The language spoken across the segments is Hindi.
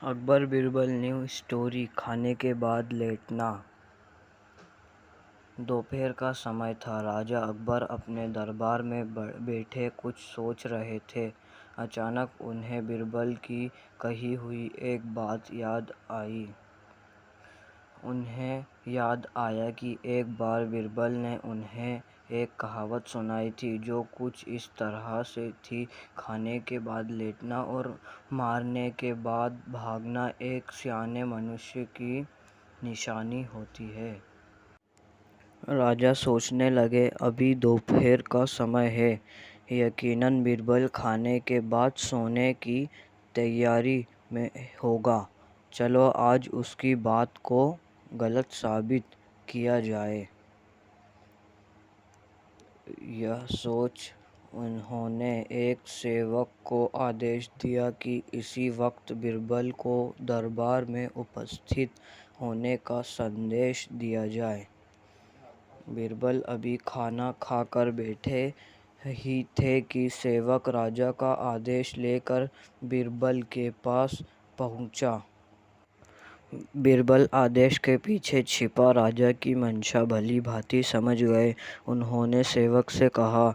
Akbar Birbal new story. खाने के बाद लेटना। दोपहर का समय था। राजा अकबर अपने दरबार में बैठे कुछ सोच रहे थे। अचानक उन्हें बीरबल की कही हुई एक बात याद आई। उन्हें याद आया कि एक बार बीरबल ने उन्हें एक कहावत सुनाई थी जो कुछ इस तरह से थी: खाने के बाद लेटना और मारने के बाद भागना एक सियाने मनुष्य की निशानी होती है। राजा सोचने लगे, अभी दोपहर का समय है, यकीनन बीरबल खाने के बाद सोने की तैयारी में होगा। चलो आज उसकी बात को गलत साबित किया जाए। यह सोच उन्होंने एक सेवक को आदेश दिया कि इसी वक्त बीरबल को दरबार में उपस्थित होने का संदेश दिया जाए। बीरबल अभी खाना खाकर बैठे ही थे कि सेवक राजा का आदेश लेकर बीरबल के पास पहुंचा। बीरबल आदेश के पीछे छिपा राजा की मंशा भली भांति समझ गए। उन्होंने सेवक से कहा,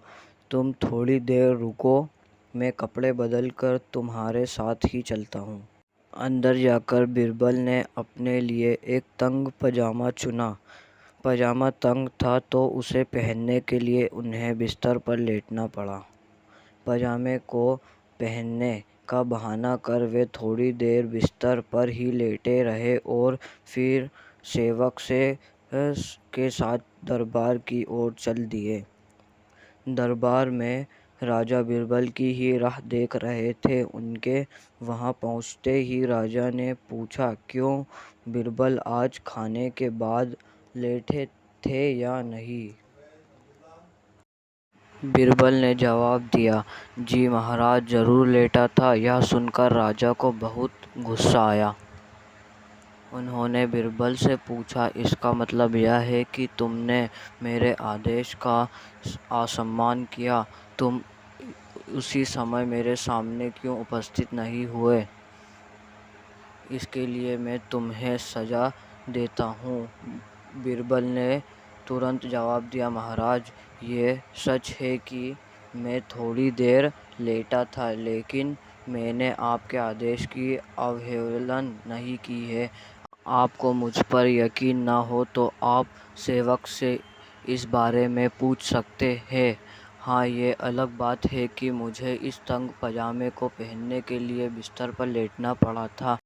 तुम थोड़ी देर रुको, मैं कपड़े बदल कर तुम्हारे साथ ही चलता हूँ। अंदर जाकर बीरबल ने अपने लिए एक तंग पजामा चुना। पजामा तंग था तो उसे पहनने के लिए उन्हें बिस्तर पर लेटना पड़ा। पजामे को पहनने का बहाना कर वे थोड़ी देर बिस्तर पर ही लेटे रहे और फिर सेवक के साथ दरबार की ओर चल दिए। दरबार में राजा बीरबल की ही राह देख रहे थे। उनके वहां पहुंचते ही राजा ने पूछा, क्यों बीरबल आज खाने के बाद लेटे थे या नहीं? बीरबल ने जवाब दिया, जी महाराज, जरूर लेटा था। यह सुनकर राजा को बहुत गुस्सा आया। उन्होंने बीरबल से पूछा, इसका मतलब यह है कि तुमने मेरे आदेश का असम्मान किया? तुम उसी समय मेरे सामने क्यों उपस्थित नहीं हुए? इसके लिए मैं तुम्हें सजा देता हूँ। बीरबल ने तुरंत जवाब दिया, महाराज, ये सच है कि मैं थोड़ी देर लेटा था, लेकिन मैंने आपके आदेश की अवहेलना नहीं की है। आपको मुझ पर यकीन न हो तो आप सेवक से इस बारे में पूछ सकते हैं। हाँ, ये अलग बात है कि मुझे इस तंग पजामे को पहनने के लिए बिस्तर पर लेटना पड़ा था।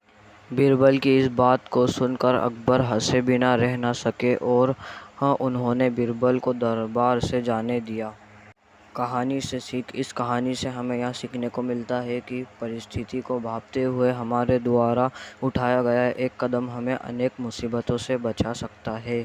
बीरबल की इस बात को सुनकर अकबर हंसे बिना रह न सके और उन्होंने बीरबल को दरबार से जाने दिया। कहानी से सीख। इस कहानी से हमें यह सीखने को मिलता है कि परिस्थिति को भांपते हुए हमारे द्वारा उठाया गया एक कदम हमें अनेक मुसीबतों से बचा सकता है।